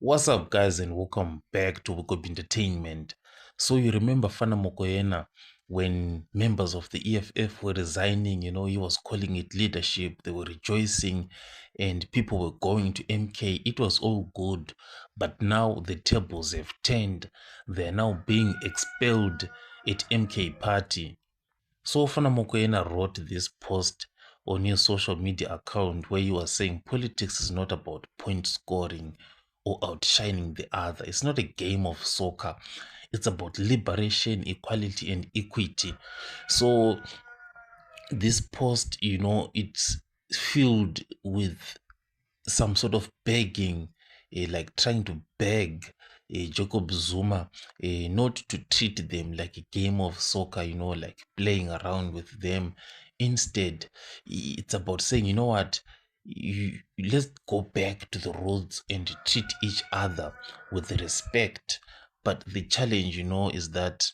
What's up, guys, and welcome back to Wake Up Entertainment. So, you remember Fana Mokoena when members of the EFF were resigning, he was calling it leadership, they were rejoicing, and people were going to MK. It was all good, but now the tables have turned. They're now being expelled at MK Party. So Fana Mokoena wrote this post on his social media account where he was saying politics is not about point scoring or outshining the other. It's not a game of soccer. It's about liberation, equality, and equity. So this post, it's filled with some sort of begging, like trying to beg Jacob Zuma not to treat them like a game of soccer, like playing around with them. Instead, it's about saying, you know what, let's go back to the roots and treat each other with respect. But the challenge, is that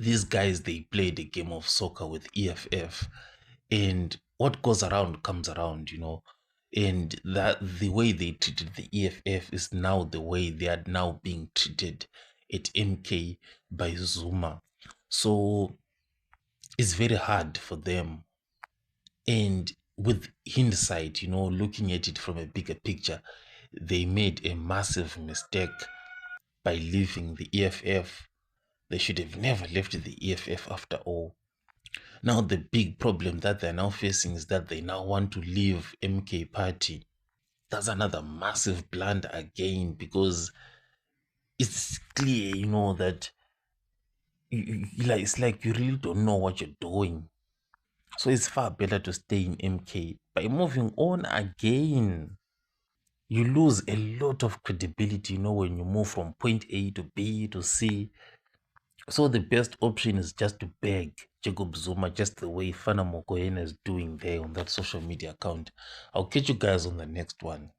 these guys, they played a game of soccer with EFF, and what goes around comes around, and that the way they treated the EFF is now the way they are now being treated at MK by Zuma. So it's very hard for them. And with hindsight, looking at it from a bigger picture, they made a massive mistake by leaving the EFF. They should have never left the EFF after all. Now, the big problem that they're now facing is that they now want to leave MK Party. That's another massive blunder again, because it's clear, that it's like you really don't know what you're doing. So it's far better to stay in MK. By moving on again, you lose a lot of credibility, when you move from point A to B to C. So the best option is just to beg Jacob Zuma, just the way Fana Mokoena is doing there on that social media account. I'll catch you guys on the next one.